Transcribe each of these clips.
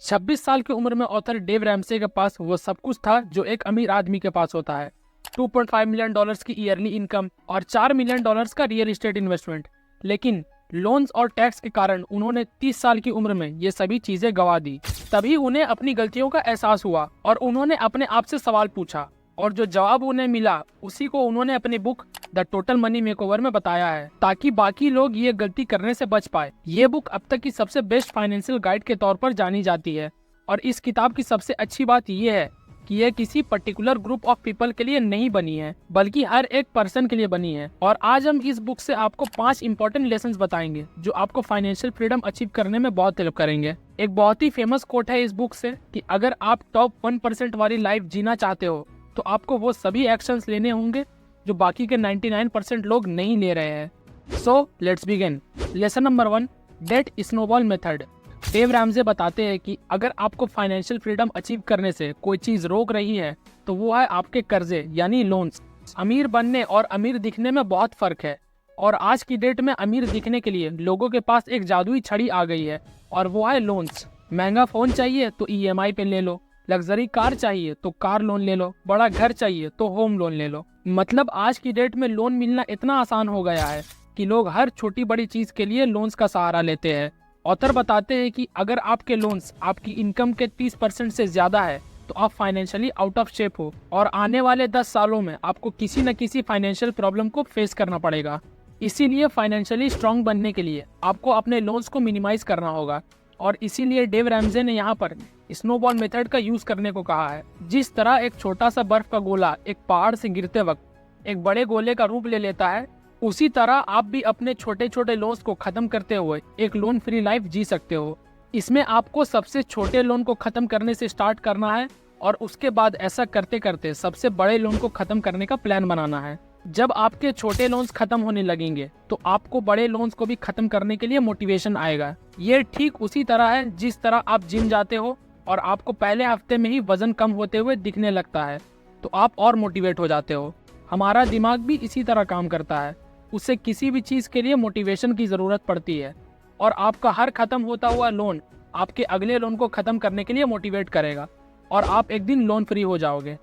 26 साल की उम्र में ऑथर डेव रैमसे के पास वो सब कुछ था जो एक अमीर आदमी के पास होता है। 2.5 मिलियन डॉलर्स की ईयरली इनकम और 4 मिलियन डॉलर्स का रियल एस्टेट इन्वेस्टमेंट। लेकिन लोन्स और टैक्स के कारण उन्होंने 30 साल की उम्र में ये सभी चीजें गंवा दी। तभी उन्हें अपनी गलतियों का एहसास हुआ और उन्होंने अपने आप से सवाल पूछा, और जो जवाब उन्हें मिला उसी को उन्होंने अपनी book the total money makeover में बताया है, ताकि बाकी लोग ये गलती करने से बच पाए। ये बुक अब तक की सबसे बेस्ट फाइनेंशियल गाइड के तौर पर जानी जाती है, और इस किताब की सबसे अच्छी बात यह है कि यह किसी पर्टिकुलर ग्रुप ऑफ पीपल के लिए नहीं बनी है, बल्कि हर एक पर्सन के लिए बनी है। और आज हम इस बुक से आपको 5 इंपॉर्टेंट लेसन्स बताएंगे जो आपको फाइनेंशियल फ्रीडम अचीव करने में बहुत हेल्प करेंगे। एक बहुत ही फेमस कोट है इस बुक से कि अगर आप टॉप 1% वाली लाइफ जीना चाहते हो तो आपको वो सभी एक्शंस लेने होंगे जो बाकी के 99% लोग नहीं ले रहे हैं। So let's begin. Lesson number 1, debt snowball method. Dave Ramsey बताते हैं कि अगर आपको फाइनेंशियल फ्रीडम अचीव करने से कोई चीज रोक रही है तो वो है आपके कर्जे यानी लोन्स। अमीर बनने और अमीर दिखने में बहुत फर्क है, और आज की डेट में अमीर दिखने के लिए लोगों के पास एक जादुई छड़ी आ गई है, और वो है लोन्स। महंगा फोन चाहिए तो ईएमआई पे ले लो, लग्जरी कार चाहिए तो कार लोन ले लो, बड़ा घर चाहिए तो होम लोन ले लो। मतलब आज की डेट में लोन मिलना इतना आसान हो गया है कि लोग हर छोटी बड़ी चीज के लिए लोन्स का सहारा लेते हैं। ऑथर बताते हैं कि अगर आपके लोन्स आपकी इनकम के 30% से ज्यादा है तो आप फाइनेंशियली आउट ऑफ शेप हो, और आने वाले 10 सालों में आपको किसी न किसी फाइनेंशियल प्रॉब्लम को फेस करना पड़ेगा। इसीलिए फाइनेंशियली स्ट्रांग बनने के लिए आपको अपने लोन्स को मिनिमाइज करना होगा, और इसीलिए डेव रैमसे ने यहाँ पर स्नोबॉल मेथड का यूज करने को कहा है। जिस तरह एक छोटा सा बर्फ का गोला एक पहाड़ से गिरते वक्त एक बड़े गोले का रूप ले लेता है, उसी तरह आप भी अपने छोटे छोटे लोन्स को खत्म करते हुए एक लोन फ्री लाइफ जी सकते हो। इसमें आपको सबसे छोटे लोन को खत्म करने से स्टार्ट करना है, और उसके बाद ऐसा करते करते सबसे बड़े लोन को खत्म करने का प्लान बनाना है। जब आपके छोटे लोन्स खत्म होने लगेंगे तो आपको बड़े लोन्स को भी खत्म करने के लिए मोटिवेशन आएगा। ये ठीक उसी तरह है जिस तरह आप जिम जाते हो और आपको पहले हफ्ते में ही वजन कम होते हुए दिखने लगता है तो आप और मोटिवेट हो जाते हो। हमारा दिमाग भी इसी तरह काम करता है, उसे किसी भी चीज के लिए मोटिवेशन की जरूरत पड़ती है, और आपका हर खत्म होता हुआ लोन आपके अगले लोन को खत्म करने के लिए मोटिवेट करेगा, और आप एक दिन लोन फ्री हो जाओगे।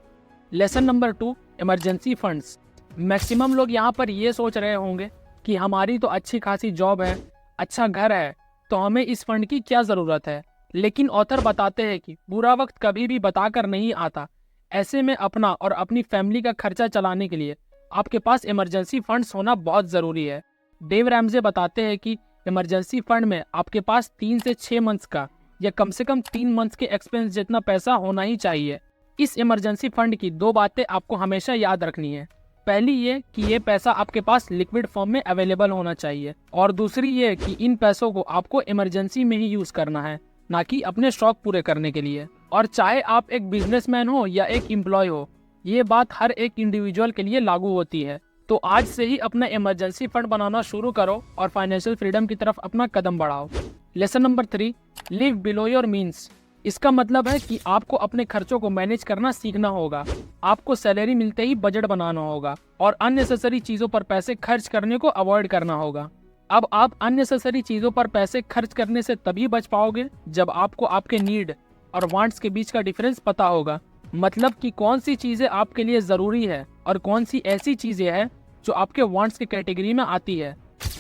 Lesson number 2, emergency funds. Maximum लोग यहाँ पर ये सोच रहे होंगे कि हमारी तो अच्छी खासी जॉब है, अच्छा घर है, तो हमें इस फंड की क्या जरूरत है। लेकिन ऑथर बताते हैं कि बुरा वक्त कभी भी बताकर नहीं आता। ऐसे में अपना और अपनी फैमिली का खर्चा चलाने के लिए आपके पास इमरजेंसी फंड्स होना बहुत जरूरी है। डेव रैमसे बताते हैं कि इमरजेंसी फंड में आपके पास 3 से 6 मंथ्स का या कम से कम 3 मंथ्स के एक्सपेंस जितना पैसा होना ही चाहिए। इस इमरजेंसी फंड की 2 बातें आपको हमेशा याद रखनी है। पहली ये कि ये पैसा आपके पास लिक्विड फॉर्म में अवेलेबल होना चाहिए, और दूसरी ये कि इन पैसों को आपको इमरजेंसी में ही यूज करना है, ना कि अपने शौक पूरे करने के लिए। और चाहे आप एक बिजनेसमैन हो या एक एम्प्लॉय हो, ये बात हर एक इंडिविजुअल के लिए लागू होती है। तो आज से ही अपना इमरजेंसी फंड बनाना शुरू करो और फाइनेंशियल फ्रीडम की तरफ अपना कदम बढ़ाओ। Lesson number 3, live below your means. इसका मतलब है कि आपको अपने खर्चों को मैनेज करना सीखना होगा। आपको सैलरी मिलते ही बजट बनाना होगा और अननेसेसरी चीजों पर पैसे खर्च करने को अवॉइड करना होगा। अब आप अननेसेसरी चीजों पर पैसे खर्च करने से तभी बच पाओगे जब आपको आपके नीड और वांट्स के बीच का डिफरेंस पता होगा। मतलब कि कौन सी चीजें आपके लिए जरूरी है और कौन सी ऐसी चीजें हैं जो आपके वांट्स की कैटेगरी में आती है।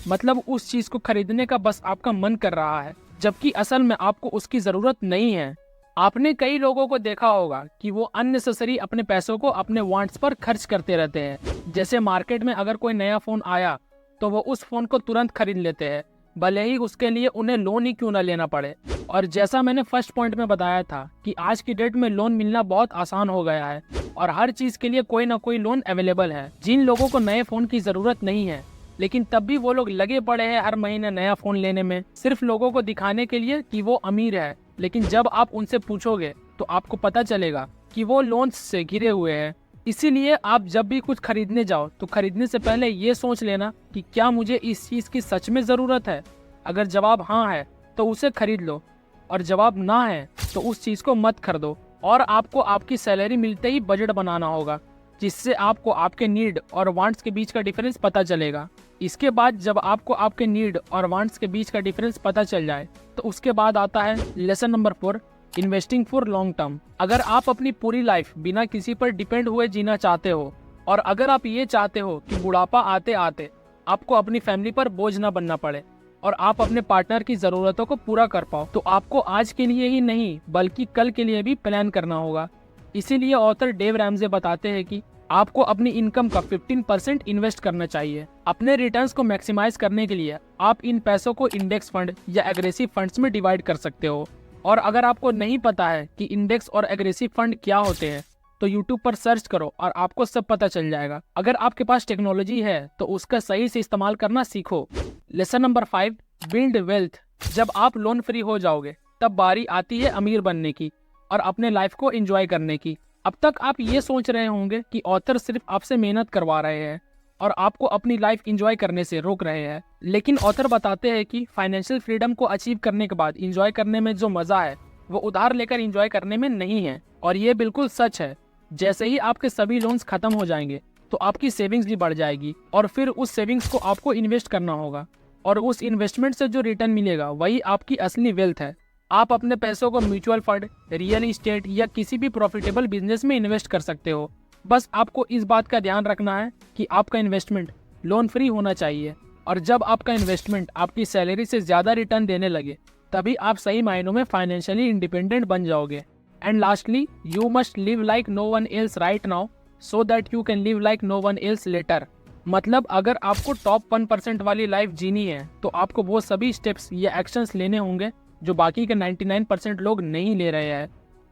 मतलब उस चीज को खरीदने का बस आपका मन कर रहा है, जबकि असल में आपको उसकी जरूरत नहीं है। आपने कई लोगों को देखा होगा कि वो अननेसेसरी अपने पैसों को अपने वांट्स पर खर्च करते रहते हैं। जैसे मार्केट में अगर कोई नया फोन आया तो वो उस फोन को तुरंत खरीद लेते हैं, भले ही उसके लिए उन्हें लोन ही क्यों ना लेना पड़े। और जैसा मैंने फर्स्ट पॉइंट में बताया था कि आज की डेट में लोन मिलना बहुत आसान हो गया है और हर चीज के लिए कोई ना कोई लोन अवेलेबल है। जिन लोगों को नए फोन की जरूरत नहीं है लेकिन तब भी वो लोग लगे पड़े हैं हर महीने नया फोन लेने में, सिर्फ लोगों को दिखाने के लिए कि वो अमीर है। लेकिन जब आप उनसे पूछोगे तो आपको पता चलेगा कि वो लोन्स से घिरे हुए हैं। इसीलिए आप जब भी कुछ खरीदने जाओ तो खरीदने से पहले ये सोच लेना कि क्या मुझे इस चीज की सच में जरूरत है। अगर जवाब हाँ है तो उसे खरीद लो, और जवाब ना है तो उस चीज को मत खरीदो। और आपको आपकी सैलरी मिलते ही बजट बनाना होगा, जिससे आपको आपके नीड और वांट्स के बीच का डिफरेंस पता चलेगा। इसके बाद जब आपको आपके नीड और वांट्स के बीच का डिफरेंस पता चल जाए तो उसके बाद आता है lesson number 4, investing for long term. अगर आप अपनी पूरी लाइफ बिना किसी पर डिपेंड हुए जीना चाहते हो, और अगर आप ये चाहते हो कि बुढ़ापा आते आते आपको अपनी फैमिली पर बोझ न बनना पड़े और आप अपने पार्टनर की जरूरतों को पूरा कर पाओ, तो आपको आज के लिए ही नहीं बल्कि कल के लिए भी प्लान करना होगा। इसीलिए ऑथर डेव रैमसे बताते हैं कि आपको अपनी इनकम का 15% इन्वेस्ट करना चाहिए। अपने रिटर्न्स को मैक्सिमाइज करने के लिए आप इन पैसों को इंडेक्स फंड या एग्रेसिव फंड्स में डिवाइड कर सकते हो। और अगर आपको नहीं पता है कि इंडेक्स और एग्रेसिव फंड क्या होते हैं, तो यूट्यूब पर सर्च करो और आपको सब पता चल जाएगा। अगर आपके पास टेक्नोलॉजी है तो उसका सही से इस्तेमाल करना सीखो। Lesson number 5, build wealth. जब आप लोन फ्री हो जाओगे तब बारी आती है अमीर बनने की और अपने लाइफ को एंजॉय करने की। अब तक आप ये सोच रहे होंगे कि ऑथर सिर्फ आपसे मेहनत करवा रहे हैं और आपको अपनी लाइफ एंजॉय करने से रोक रहे हैं, लेकिन ऑथर बताते हैं कि फाइनेंशियल फ्रीडम को अचीव करने के बाद एंजॉय करने में जो मजा है वो उधार लेकर एंजॉय करने में नहीं है। और ये बिल्कुल सच है। जैसे ही आपके सभी लोन्स खत्म हो जाएंगे तो आपकी सेविंग्स भी बढ़ जाएगी और फिर उस सेविंग्स को आपको इन्वेस्ट करना होगा और उस इन्वेस्टमेंट से जो रिटर्न मिलेगा वही आपकी असली वेल्थ है। आप अपने पैसों को म्यूचुअल फंड, रियल इस्टेट या किसी भी प्रॉफिटेबल बिजनेस में इन्वेस्ट कर सकते हो। बस आपको इस बात का ध्यान रखना है कि आपका इन्वेस्टमेंट लोन फ्री होना चाहिए, और जब आपका इन्वेस्टमेंट आपकी सैलरी से ज़्यादा रिटर्न देने लगे तभी आप सही मायनों में फाइनेंशियली इंडिपेंडेंट बन जाओगे। And lastly, you must live like no one else right now so that you can live like no one else later. मतलब अगर आपको टॉप 1% वाली लाइफ जीनी है तो आपको वो सभी स्टेप्स या एक्शंस लेने होंगे जो बाकी के 99% लोग नहीं ले रहे हैं।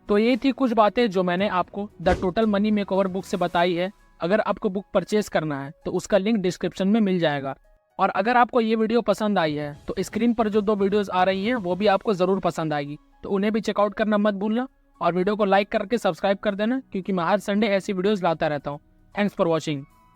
तो ये थी कुछ बातें जो मैंने आपको the total money makeover book से बताई है। अगर आपको बुक परचेज करना है तो उसका लिंक डिस्क्रिप्शन में मिल जाएगा। और अगर आपको ये वीडियो पसंद आई है तो स्क्रीन पर जो 2 वीडियोस आ रही हैं वो भी आपको ज़रूर पसंद आएगी, तो उन्हें भी चेकआउट करना मत भूलना और वीडियो को लाइक करके सब्सक्राइब कर देना, क्योंकि मैं हर संडे ऐसी वीडियोस लाता रहता हूँ। Thanks for watching.